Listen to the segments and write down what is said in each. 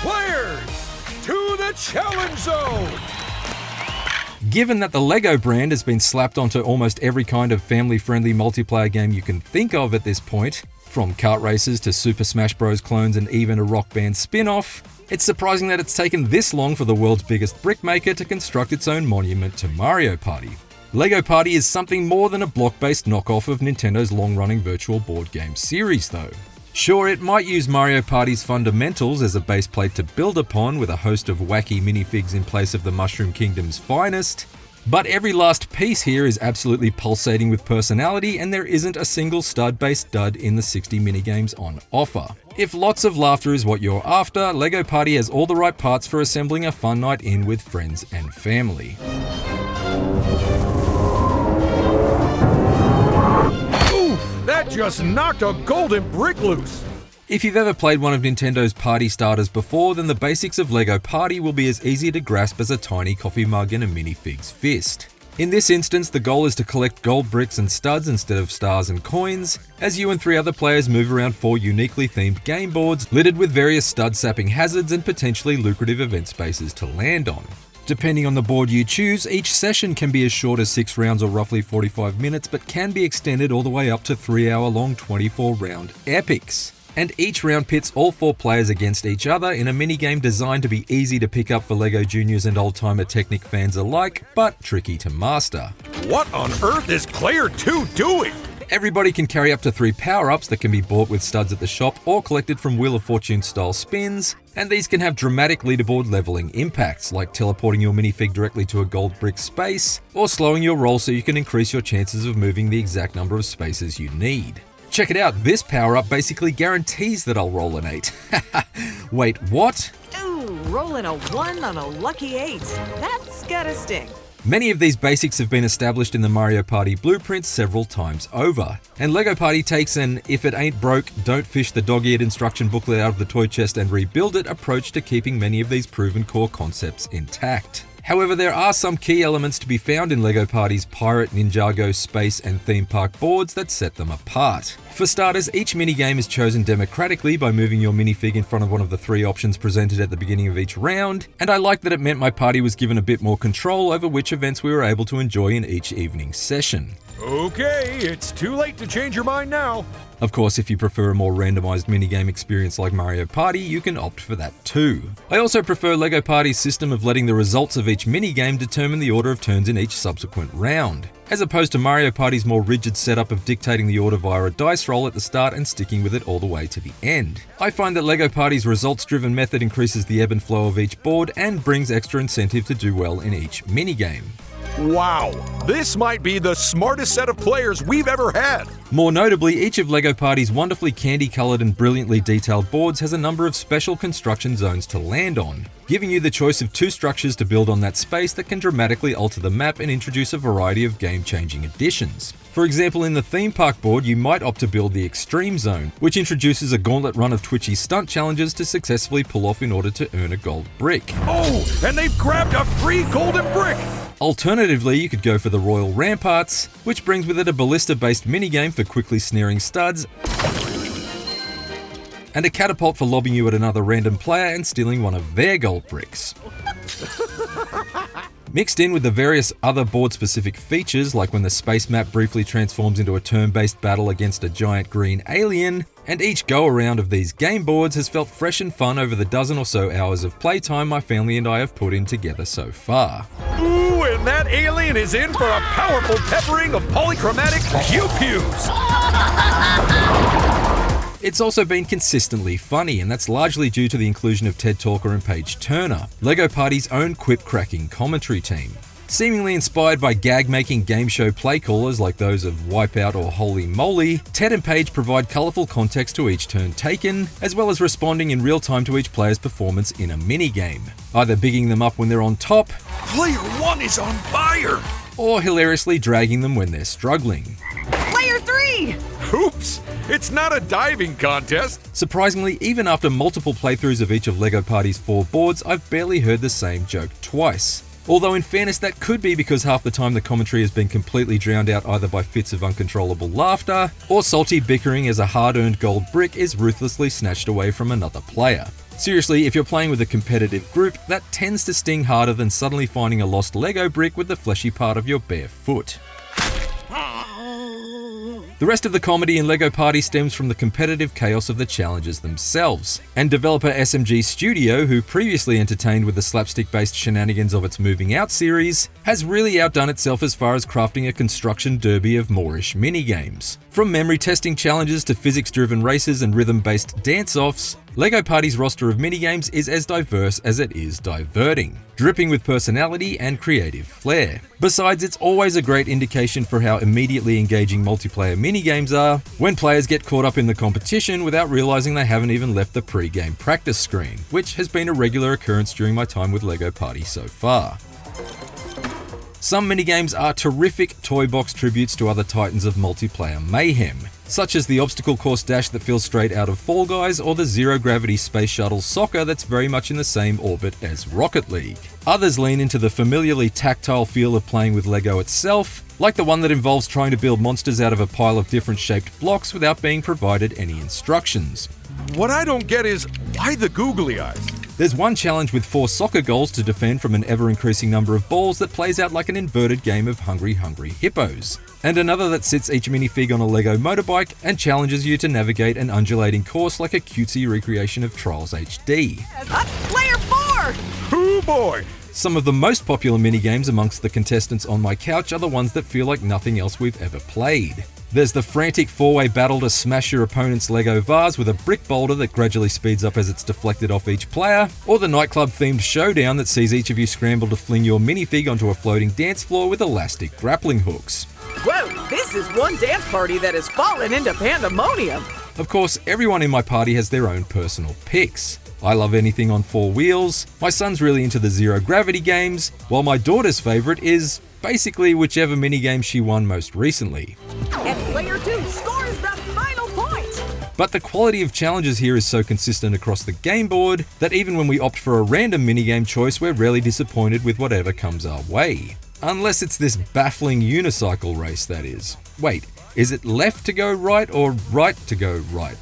Players, to the challenge zone! Given that the LEGO brand has been slapped onto almost every kind of family-friendly multiplayer game you can think of at this point, from kart races to Super Smash Bros. Clones and even a Rock Band spin-off, it's surprising that it's taken this long for the world's biggest brickmaker to construct its own monument to Mario Party. LEGO Party is something more than a block-based knockoff of Nintendo's long-running virtual board game series though. Sure, it might use Mario Party's fundamentals as a base plate to build upon with a host of wacky minifigs in place of the Mushroom Kingdom's finest, but every last piece here is absolutely pulsating with personality and there isn't a single stud-based dud in the 60 minigames on offer. If lots of laughter is what you're after, LEGO Party has all the right parts for assembling a fun night in with friends and family. That just knocked a golden brick loose! If you've ever played one of Nintendo's party starters before, then the basics of LEGO Party will be as easy to grasp as a tiny coffee mug in a minifig's fist. In this instance, the goal is to collect gold bricks and studs instead of stars and coins, as you and 3 other players move around 4 uniquely themed game boards littered with various stud-sapping hazards and potentially lucrative event spaces to land on. Depending on the board you choose, each session can be as short as 6 rounds or roughly 45 minutes, but can be extended all the way up to 3-hour-long 24-round epics. And each round pits all 4 players against each other in a minigame designed to be easy to pick up for LEGO Juniors and old-timer Technic fans alike, but tricky to master. What on earth is Player 2 doing? Everybody can carry up to 3 power-ups that can be bought with studs at the shop or collected from Wheel of Fortune style spins, and these can have dramatic leaderboard leveling impacts, like teleporting your minifig directly to a gold brick space, or slowing your roll so you can increase your chances of moving the exact number of spaces you need. Check it out, this power-up basically guarantees that I'll roll an 8. Wait, what? Ooh, rolling a 1 on a lucky 8. That's gotta sting. Many of these basics have been established in the Mario Party blueprints several times over, and LEGO Party takes an if it ain't broke, don't fish the dog-eared instruction booklet out of the toy chest and rebuild it approach to keeping many of these proven core concepts intact. However, there are some key elements to be found in LEGO Party's Pirate, Ninjago, Space, and Theme Park boards that set them apart. For starters, each minigame is chosen democratically by moving your minifig in front of one of the 3 options presented at the beginning of each round, and I like that it meant my party was given a bit more control over which events we were able to enjoy in each evening session. Okay, it's too late to change your mind now. Of course, if you prefer a more randomized minigame experience like Mario Party, you can opt for that too. I also prefer LEGO Party's system of letting the results of each minigame determine the order of turns in each subsequent round, as opposed to Mario Party's more rigid setup of dictating the order via a dice roll at the start and sticking with it all the way to the end. I find that LEGO Party's results-driven method increases the ebb and flow of each board and brings extra incentive to do well in each minigame. Wow, this might be the smartest set of players we've ever had. More notably, each of LEGO Party's wonderfully candy-coloured and brilliantly detailed boards has a number of special construction zones to land on, giving you the choice of 2 structures to build on that space that can dramatically alter the map and introduce a variety of game-changing additions. For example, in the theme park board, you might opt to build the Extreme Zone, which introduces a gauntlet run of twitchy stunt challenges to successfully pull off in order to earn a gold brick. Oh, and they've grabbed a free golden brick! Alternatively, you could go for the Royal Ramparts, which brings with it a ballista-based minigame for quickly snaring studs, and a catapult for lobbing you at another random player and stealing one of their gold bricks. Mixed in with the various other board-specific features, like when the space map briefly transforms into a turn-based battle against a giant green alien, and each go-around of these game boards has felt fresh and fun over the dozen or so hours of playtime my family and I have put in together so far. Ooh, and that alien is in for a powerful peppering of polychromatic pew-pews! It's also been consistently funny, and that's largely due to the inclusion of Ted Talker and Paige Turner, LEGO Party's own quip-cracking commentary team. Seemingly inspired by gag-making game show play callers like those of Wipeout or Holy Moly, Ted and Paige provide colourful context to each turn taken, as well as responding in real time to each player's performance in a minigame, either bigging them up when they're on top, Player 1 is on fire! or hilariously dragging them when they're struggling. Player 3! Oops! It's not a diving contest! Surprisingly, even after multiple playthroughs of each of LEGO Party's 4 boards, I've barely heard the same joke twice. Although in fairness, that could be because half the time the commentary has been completely drowned out either by fits of uncontrollable laughter, or salty bickering as a hard-earned gold brick is ruthlessly snatched away from another player. Seriously, if you're playing with a competitive group, that tends to sting harder than suddenly finding a lost Lego brick with the fleshy part of your bare foot. The rest of the comedy in LEGO Party stems from the competitive chaos of the challenges themselves, and developer SMG Studio, who previously entertained with the slapstick-based shenanigans of its Moving Out series, has really outdone itself as far as crafting a construction derby of Moorish minigames. From memory testing challenges to physics-driven races and rhythm-based dance-offs, LEGO Party's roster of minigames is as diverse as it is diverting, dripping with personality and creative flair. Besides, it's always a great indication for how immediately engaging multiplayer minigames are when players get caught up in the competition without realizing they haven't even left the pre-game practice screen, which has been a regular occurrence during my time with LEGO Party so far. Some minigames are terrific toy box tributes to other titans of multiplayer mayhem, such as the obstacle course dash that feels straight out of Fall Guys or the zero-gravity space shuttle soccer that's very much in the same orbit as Rocket League. Others lean into the familiarly tactile feel of playing with LEGO itself, like the one that involves trying to build monsters out of a pile of different shaped blocks without being provided any instructions. What I don't get is, why the googly eyes? There's one challenge with 4 soccer goals to defend from an ever-increasing number of balls that plays out like an inverted game of Hungry Hungry Hippos, and another that sits each minifig on a LEGO motorbike and challenges you to navigate an undulating course like a cutesy recreation of Trials HD. Player 4! Oh boy! Some of the most popular minigames amongst the contestants on my couch are the ones that feel like nothing else we've ever played. There's the frantic 4-way battle to smash your opponent's Lego vase with a brick boulder that gradually speeds up as it's deflected off each player, or the nightclub-themed showdown that sees each of you scramble to fling your minifig onto a floating dance floor with elastic grappling hooks. Whoa, this is one dance party that has fallen into pandemonium. Of course, everyone in my party has their own personal picks. I love anything on 4 wheels, my son's really into the zero-gravity games, while my daughter's favourite is basically whichever minigame she won most recently. And player 2 scores the final point! But the quality of challenges here is so consistent across the game board that even when we opt for a random minigame choice, we're rarely disappointed with whatever comes our way. Unless it's this baffling unicycle race, that is. Wait, is it left to go right or right to go right?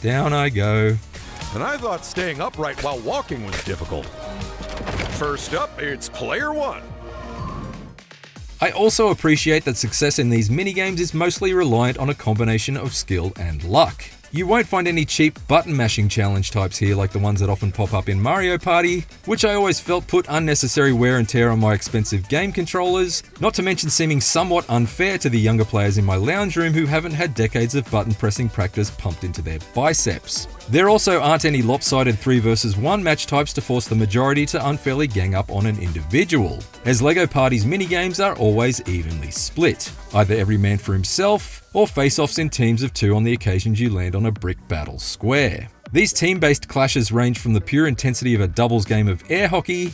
Down I go. And I thought staying upright while walking was difficult. First up, it's player 1. I also appreciate that success in these minigames is mostly reliant on a combination of skill and luck. You won't find any cheap button mashing challenge types here like the ones that often pop up in Mario Party, which I always felt put unnecessary wear and tear on my expensive game controllers, not to mention seeming somewhat unfair to the younger players in my lounge room who haven't had decades of button pressing practice pumped into their biceps. There also aren't any lopsided 3 versus 1 match types to force the majority to unfairly gang up on an individual, as LEGO Party's minigames are always evenly split, either every man for himself, or face-offs in teams of 2 on the occasions you land on a brick battle square. These team-based clashes range from the pure intensity of a doubles game of air hockey,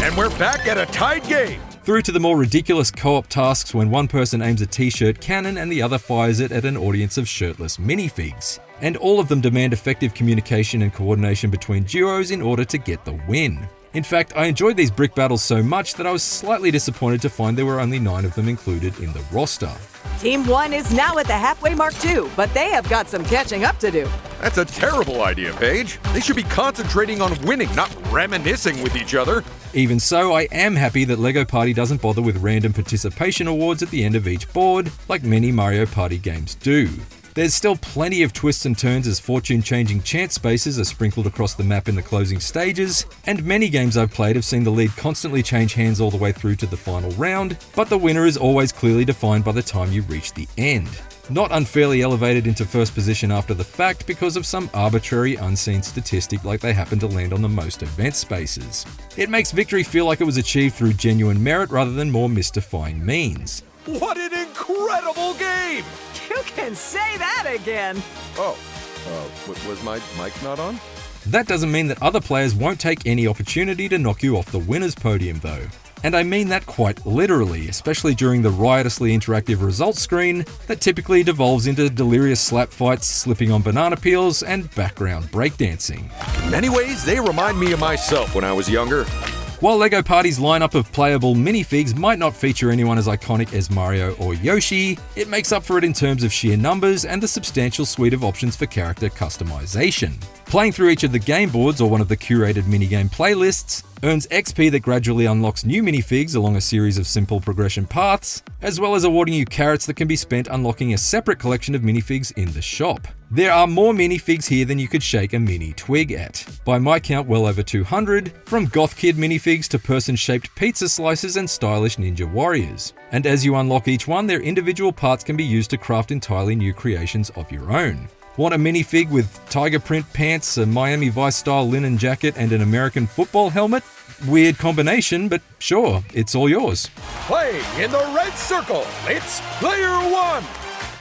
And we're back at a tied game. through to the more ridiculous co-op tasks when one person aims a t-shirt cannon and the other fires it at an audience of shirtless minifigs. And all of them demand effective communication and coordination between duos in order to get the win. In fact, I enjoyed these brick battles so much that I was slightly disappointed to find there were only 9 of them included in the roster. Team 1 is now at the halfway mark too, but they have got some catching up to do. That's a terrible idea, Paige. They should be concentrating on winning, not reminiscing with each other. Even so, I am happy that LEGO Party doesn't bother with random participation awards at the end of each board, like many Mario Party games do. There's still plenty of twists and turns as fortune-changing chance spaces are sprinkled across the map in the closing stages, and many games I've played have seen the lead constantly change hands all the way through to the final round, but the winner is always clearly defined by the time you reach the end. Not unfairly elevated into first position after the fact because of some arbitrary unseen statistic like they happen to land on the most event spaces. It makes victory feel like it was achieved through genuine merit rather than more mystifying means. What an incredible game! You can say that again. Oh, was my mic not on? That doesn't mean that other players won't take any opportunity to knock you off the winner's podium though. And I mean that quite literally, especially during the riotously interactive results screen that typically devolves into delirious slap fights, slipping on banana peels, and background breakdancing. In many ways, they remind me of myself when I was younger. While LEGO Party's lineup of playable minifigs might not feature anyone as iconic as Mario or Yoshi, it makes up for it in terms of sheer numbers and the substantial suite of options for character customization. Playing through each of the game boards or one of the curated minigame playlists earns XP that gradually unlocks new minifigs along a series of simple progression paths, as well as awarding you carrots that can be spent unlocking a separate collection of minifigs in the shop. There are more minifigs here than you could shake a mini twig at. By my count, well over 200, from goth kid minifigs to person-shaped pizza slices and stylish ninja warriors. And as you unlock each one, their individual parts can be used to craft entirely new creations of your own. Want a minifig with tiger print pants, a Miami Vice style linen jacket, and an American football helmet? Weird combination, but sure, it's all yours. Play in the red circle. It's player one.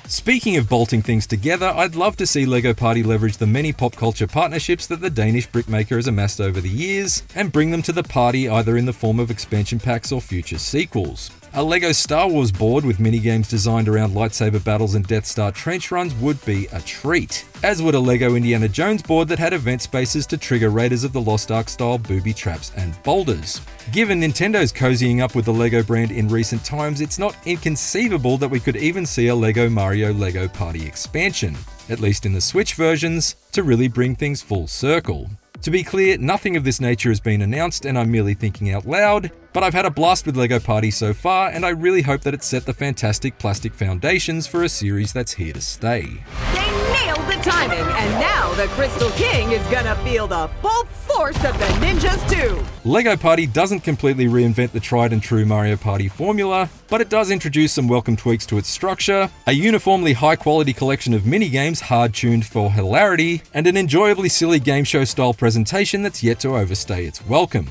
Speaking of bolting things together, I'd love to see LEGO Party leverage the many pop culture partnerships that the Danish brickmaker has amassed over the years and bring them to the party either in the form of expansion packs or future sequels. A LEGO Star Wars board with minigames designed around lightsaber battles and Death Star trench runs would be a treat, as would a LEGO Indiana Jones board that had event spaces to trigger Raiders of the Lost Ark style booby traps and boulders. Given Nintendo's cozying up with the LEGO brand in recent times, it's not inconceivable that we could even see a LEGO Mario LEGO Party expansion, at least in the Switch versions, to really bring things full circle. To be clear, nothing of this nature has been announced and I'm merely thinking out loud, but I've had a blast with LEGO Party so far and I really hope that it set the fantastic plastic foundations for a series that's here to stay. They nailed the timing, and now the Crystal King is gonna feel the full force of the ninjas too. LEGO Party doesn't completely reinvent the tried and true Mario Party formula, but it does introduce some welcome tweaks to its structure, a uniformly high quality collection of minigames hard-tuned for hilarity, and an enjoyably silly game show style presentation that's yet to overstay its welcome.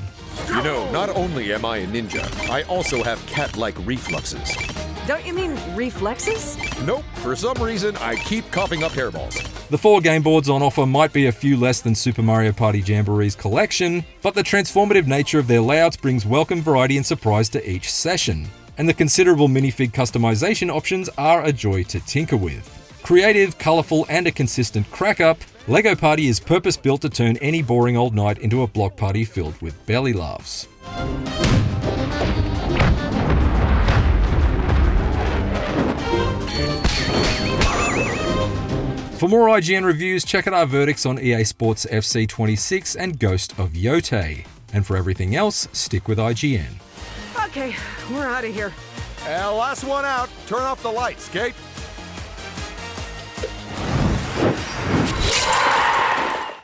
You know, not only am I a ninja, I also have cat-like refluxes. Don't you mean reflexes? Nope, for some reason I keep coughing up hairballs. The 4 game boards on offer might be a few less than Super Mario Party Jamboree's collection, but the transformative nature of their layouts brings welcome variety and surprise to each session, and the considerable minifig customization options are a joy to tinker with. Creative, colourful, and a consistent crack-up, LEGO Party is purpose-built to turn any boring old night into a block party filled with belly laughs. For more IGN reviews, check out our verdicts on EA Sports FC 26 and Ghost of Yote. And for everything else, stick with IGN. Okay, we're out of here. Last one out. Turn off the lights, Kate.